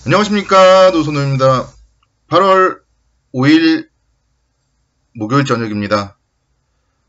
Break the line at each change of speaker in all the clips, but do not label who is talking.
안녕하십니까, 노선호입니다. 8월 5일 목요일 저녁입니다.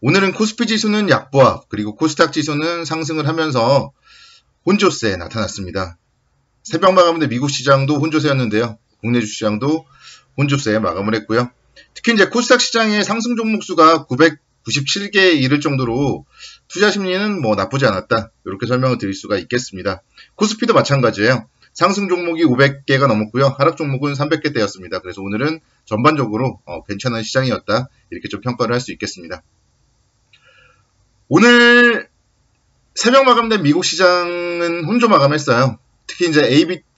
오늘은 코스피 지수는 약보합, 그리고 코스닥 지수는 상승을 하면서 혼조세에 나타났습니다. 새벽 마감인데 미국 시장도 혼조세였는데요. 국내 주시장도 혼조세에 마감을 했고요. 특히 이제 코스닥 시장의 상승 종목 수가 997개에 이를 정도로 투자 심리는 나쁘지 않았다, 이렇게 설명을 드릴 수가 있겠습니다. 코스피도 마찬가지예요. 상승 종목이 500개가 넘었고요. 하락 종목은 300개대였습니다. 그래서 오늘은 전반적으로 괜찮은 시장이었다, 이렇게 좀 평가를 할 수 있겠습니다. 오늘 새벽 마감된 미국 시장은 혼조 마감했어요. 특히 이제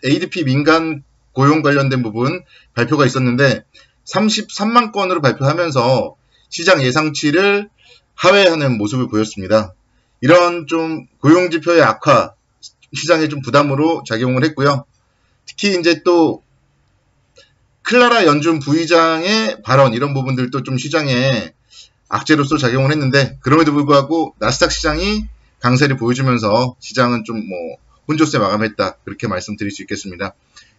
ADP 민간 고용 관련된 부분 발표가 있었는데 33만 건으로 발표하면서 시장 예상치를 하회하는 모습을 보였습니다. 이런 좀 고용 지표의 악화, 시장에 좀 부담으로 작용을 했고요. 특히 이제 또 클라라 연준 부의장의 발언, 이런 부분들도 좀 시장에 악재로서 작용을 했는데, 그럼에도 불구하고 나스닥 시장이 강세를 보여주면서 시장은 좀 혼조세 마감했다, 그렇게 말씀드릴 수 있겠습니다.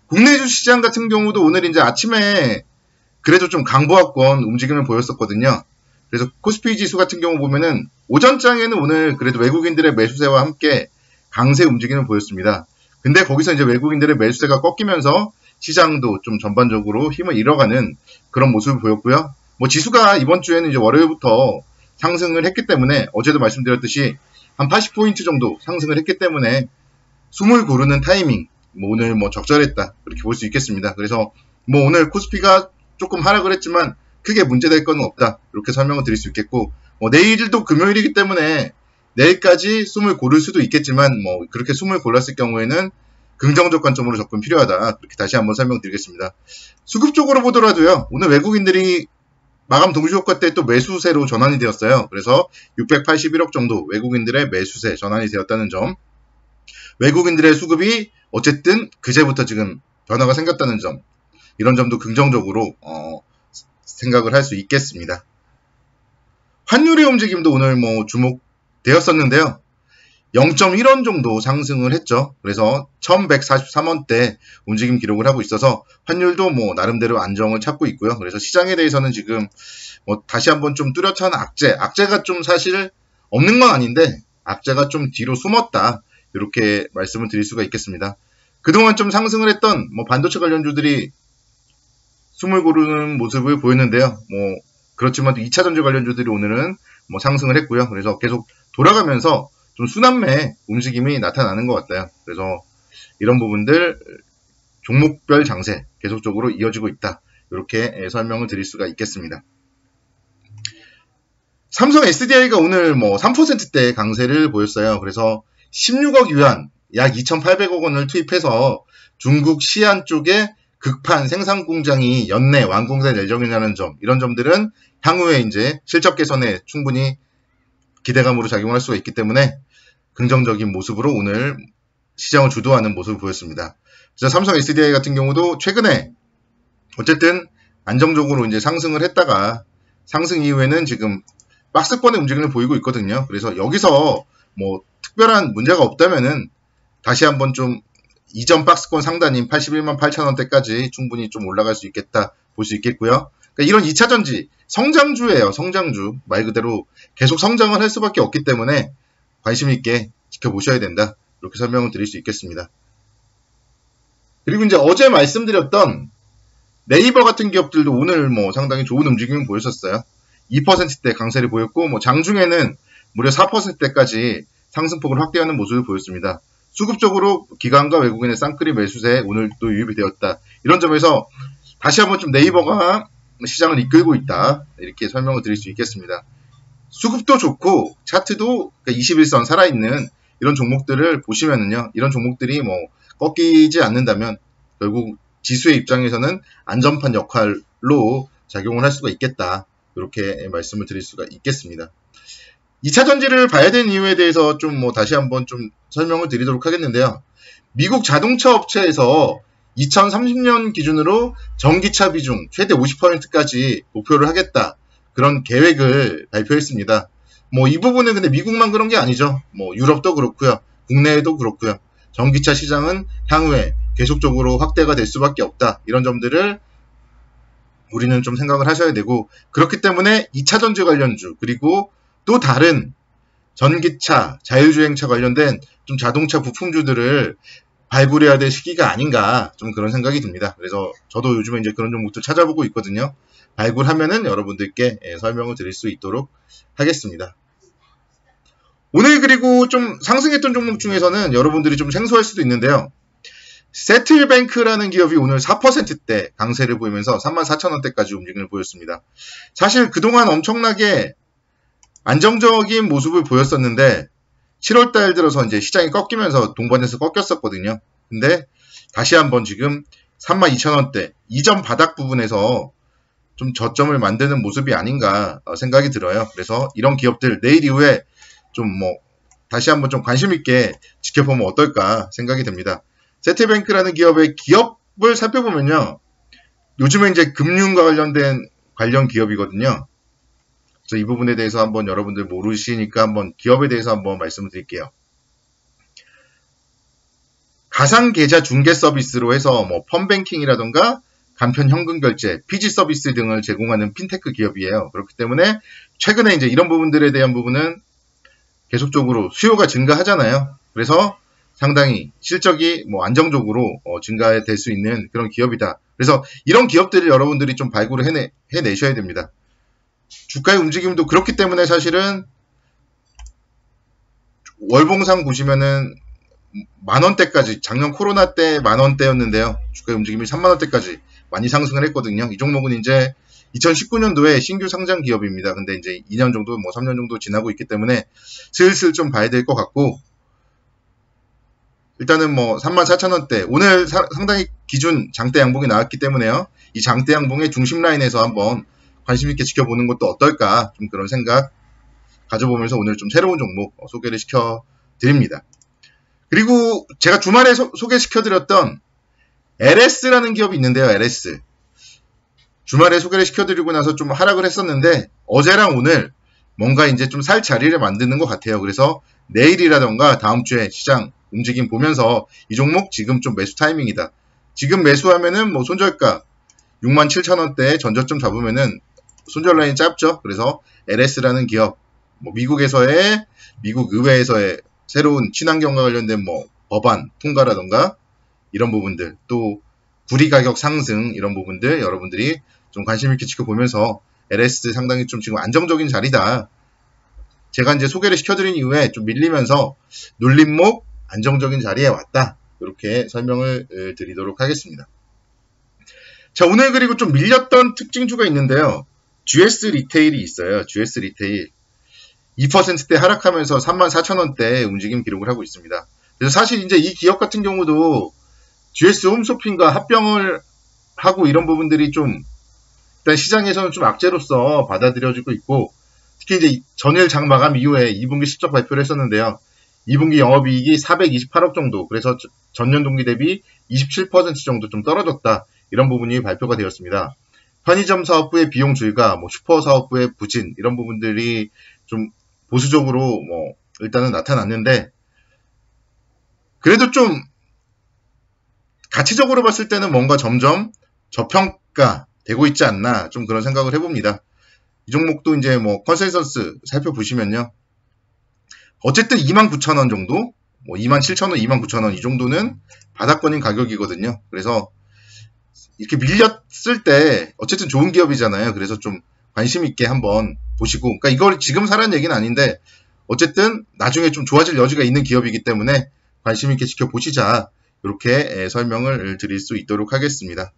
국내 주시장 같은 경우도 오늘 이제 아침에 그래도 좀 강보합권 움직임을 보였었거든요. 그래서 코스피 지수 같은 경우 보면은 오전장에는 오늘 그래도 외국인들의 매수세와 함께 강세 움직임을 보였습니다. 근데 거기서 이제 외국인들의 매수세가 꺾이면서 시장도 좀 전반적으로 힘을 잃어가는 그런 모습을 보였고요. 지수가 이번 주에는 이제 월요일부터 상승을 했기 때문에, 어제도 말씀드렸듯이 한 80포인트 정도 상승을 했기 때문에 숨을 고르는 타이밍, 오늘 적절했다, 그렇게 볼 수 있겠습니다. 그래서 오늘 코스피가 조금 하락을 했지만 크게 문제될 건 없다, 이렇게 설명을 드릴 수 있겠고, 내일도 금요일이기 때문에 내일까지 숨을 고를 수도 있겠지만, 그렇게 숨을 골랐을 경우에는 긍정적 관점으로 접근 필요하다, 그렇게 다시 한번 설명드리겠습니다. 수급적으로 보더라도요, 오늘 외국인들이 마감 동시효과 때 또 매수세로 전환이 되었어요. 그래서 681억 정도 외국인들의 매수세 전환이 되었다는 점, 외국인들의 수급이 어쨌든 그제부터 지금 변화가 생겼다는 점, 이런 점도 긍정적으로 생각을 할 수 있겠습니다. 환율의 움직임도 오늘 주목되었었는데요. 0.1원 정도 상승을 했죠. 그래서 1143원대 움직임 기록을 하고 있어서 환율도 나름대로 안정을 찾고 있고요. 그래서 시장에 대해서는 지금 다시 한번 좀 뚜렷한 악재가 좀 사실 없는 건 아닌데 악재가 좀 뒤로 숨었다, 이렇게 말씀을 드릴 수가 있겠습니다. 그동안 좀 상승을 했던 반도체 관련주들이 숨을 고르는 모습을 보였는데요. 그렇지만 또 2차전지 관련주들이 오늘은 상승을 했고요. 그래서 계속 돌아가면서 좀 순환매 움직임이 나타나는 것 같아요. 그래서 이런 부분들 종목별 장세 계속적으로 이어지고 있다, 이렇게 설명을 드릴 수가 있겠습니다. 삼성 SDI가 오늘 3%대 강세를 보였어요. 그래서 16억 유안, 약 2,800억 원을 투입해서 중국 시안 쪽에 극판 생산 공장이 연내 완공될 예정이라는 점, 이런 점들은 향후에 이제 실적 개선에 충분히 기대감으로 작용할 수가 있기 때문에 긍정적인 모습으로 오늘 시장을 주도하는 모습을 보였습니다. 그래서 삼성 SDI 같은 경우도 최근에 어쨌든 안정적으로 이제 상승을 했다가 상승 이후에는 지금 박스권의 움직임을 보이고 있거든요. 그래서 여기서 특별한 문제가 없다면은 다시 한번 좀 이전 박스권 상단인 81만 8천원대까지 충분히 좀 올라갈 수 있겠다, 볼 수 있겠고요. 그러니까 이런 2차전지 성장주예요. 성장주 말 그대로 계속 성장을 할 수밖에 없기 때문에 관심 있게 지켜보셔야 된다, 이렇게 설명을 드릴 수 있겠습니다. 그리고 이제 어제 말씀드렸던 네이버 같은 기업들도 오늘 상당히 좋은 움직임을 보였었어요. 2%대 강세를 보였고 장중에는 무려 4%대까지 상승폭을 확대하는 모습을 보였습니다. 수급적으로 기관과 외국인의 쌍끌이 매수세에 오늘도 유입이 되었다, 이런 점에서 다시 한번 좀 네이버가 시장을 이끌고 있다, 이렇게 설명을 드릴 수 있겠습니다. 수급도 좋고 차트도 21선 살아있는 이런 종목들을 보시면은요, 이런 종목들이 꺾이지 않는다면 결국 지수의 입장에서는 안전판 역할로 작용을 할 수가 있겠다, 이렇게 말씀을 드릴 수가 있겠습니다. 2차전지를 봐야 되는 이유에 대해서 좀 다시 한번 좀 설명을 드리도록 하겠는데요. 미국 자동차 업체에서 2030년 기준으로 전기차 비중 최대 50%까지 목표를 하겠다, 그런 계획을 발표했습니다. 이 부분은 근데 미국만 그런 게 아니죠. 유럽도 그렇고요, 국내에도 그렇고요. 전기차 시장은 향후에 계속적으로 확대가 될 수밖에 없다. 이런 점들을 우리는 좀 생각을 하셔야 되고, 그렇기 때문에 2차전지 관련주, 그리고 또 다른 전기차, 자율주행차 관련된 좀 자동차 부품주들을 발굴해야 될 시기가 아닌가, 좀 그런 생각이 듭니다. 그래서 저도 요즘에 이제 그런 종목도 찾아보고 있거든요. 발굴하면은 여러분들께 설명을 드릴 수 있도록 하겠습니다. 오늘 그리고 좀 상승했던 종목 중에서는 여러분들이 좀 생소할 수도 있는데요. 세틀뱅크라는 기업이 오늘 4%대 강세를 보이면서 34,000원대까지 움직임을 보였습니다. 사실 그동안 엄청나게 안정적인 모습을 보였었는데 7월달 들어서 이제 시장이 꺾이면서 동반해서 꺾였었거든요. 근데 다시 한번 지금 32,000원대 이전 바닥 부분에서 좀 저점을 만드는 모습이 아닌가 생각이 들어요. 그래서 이런 기업들 내일 이후에 좀 다시 한번 좀 관심 있게 지켜보면 어떨까 생각이 듭니다. 세틀뱅크라는 기업의 기업을 살펴보면요. 요즘에 이제 금융과 관련된 관련 기업이거든요. 그래서 이 부분에 대해서 한번 여러분들 모르시니까 한번 기업에 대해서 한번 말씀을 드릴게요. 가상계좌 중개 서비스로 해서 펀뱅킹이라던가 간편 현금 결제, 피지 서비스 등을 제공하는 핀테크 기업이에요. 그렇기 때문에 최근에 이제 이런 부분들에 대한 부분은 계속적으로 수요가 증가하잖아요. 그래서 상당히 실적이 안정적으로 증가될 수 있는 그런 기업이다. 그래서 이런 기업들을 여러분들이 좀 발굴을 해내셔야 됩니다. 주가의 움직임도 그렇기 때문에 사실은 월봉상 보시면은 만원대까지, 작년 코로나 때 만원대였는데요. 주가의 움직임이 3만원대까지 많이 상승을 했거든요. 이 종목은 이제 2019년도에 신규 상장 기업입니다. 근데 이제 2년 정도, 3년 정도 지나고 있기 때문에 슬슬 좀 봐야 될 것 같고, 일단은 34,000원대, 오늘 상당히 기준 장대 양봉이 나왔기 때문에요. 이 장대 양봉의 중심 라인에서 한번 관심 있게 지켜보는 것도 어떨까, 좀 그런 생각 가져보면서 오늘 좀 새로운 종목 소개를 시켜드립니다. 그리고 제가 주말에 소개시켜드렸던 LS라는 기업이 있는데요. LS. 주말에 소개를 시켜드리고 나서 좀 하락을 했었는데 어제랑 오늘 뭔가 이제 좀 살 자리를 만드는 것 같아요. 그래서 내일이라던가 다음 주에 시장 움직임 보면서 이 종목 지금 좀 매수 타이밍이다. 지금 매수하면은 손절가 67,000원대에 전저점 잡으면은 손절 라인 짧죠. 그래서 LS라는 기업, 미국 의회에서의 새로운 친환경과 관련된 법안 통과라던가 이런 부분들, 또 구리 가격 상승 이런 부분들 여러분들이 좀 관심 있게 지켜보면서 LS 상당히 좀 지금 안정적인 자리다. 제가 이제 소개를 시켜드린 이후에 좀 밀리면서 눌림목 안정적인 자리에 왔다. 이렇게 설명을 드리도록 하겠습니다. 자, 오늘 그리고 좀 밀렸던 특징주가 있는데요. GS 리테일이 있어요. GS 리테일. 2%대 하락하면서 34,000원대 움직임 기록을 하고 있습니다. 그래서 사실 이제 이 기업 같은 경우도 GS 홈쇼핑과 합병을 하고 이런 부분들이 좀 일단 시장에서는 좀 악재로서 받아들여지고 있고, 특히 이제 전일 장 마감 이후에 2분기 실적 발표를 했었는데요. 2분기 영업이익이 428억 정도, 그래서 전년 동기 대비 27% 정도 좀 떨어졌다. 이런 부분이 발표가 되었습니다. 편의점 사업부의 비용 줄과 슈퍼 사업부의 부진 이런 부분들이 좀 보수적으로 일단은 나타났는데, 그래도 좀 가치적으로 봤을 때는 뭔가 점점 저평가되고 있지 않나, 좀 그런 생각을 해봅니다. 이 종목도 이제 컨센서스 살펴보시면요. 어쨌든 29,000원 정도, 27,000원, 29,000원 이 정도는 바닥권인 가격이거든요. 그래서 이렇게 밀렸을 때 어쨌든 좋은 기업이잖아요. 그래서 좀 관심 있게 한번 보시고, 그러니까 이걸 지금 사라는 얘기는 아닌데 어쨌든 나중에 좀 좋아질 여지가 있는 기업이기 때문에 관심 있게 지켜보시자, 이렇게 설명을 드릴 수 있도록 하겠습니다.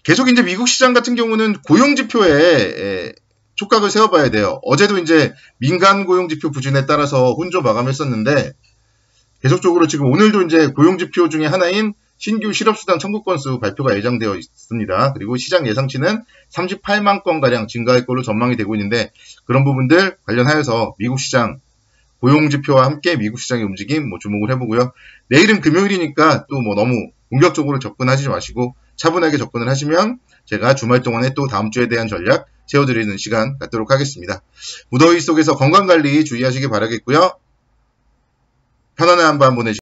계속 이제 미국 시장 같은 경우는 고용지표에 촉각을 세워봐야 돼요. 어제도 이제 민간 고용지표 부진에 따라서 혼조 마감했었는데, 계속적으로 지금 오늘도 이제 고용지표 중에 하나인 신규 실업수당 청구 건수 발표가 예정되어 있습니다. 그리고 시장 예상치는 38만 건가량 증가할 걸로 전망이 되고 있는데, 그런 부분들 관련하여서 미국 시장 고용지표와 함께 미국 시장의 움직임 주목을 해보고요. 내일은 금요일이니까 또 너무 공격적으로 접근하지 마시고 차분하게 접근을 하시면 제가 주말 동안에 또 다음 주에 대한 전략 세워드리는 시간 갖도록 하겠습니다. 무더위 속에서 건강관리 주의하시기 바라겠고요. 편안한 한밤 보내시고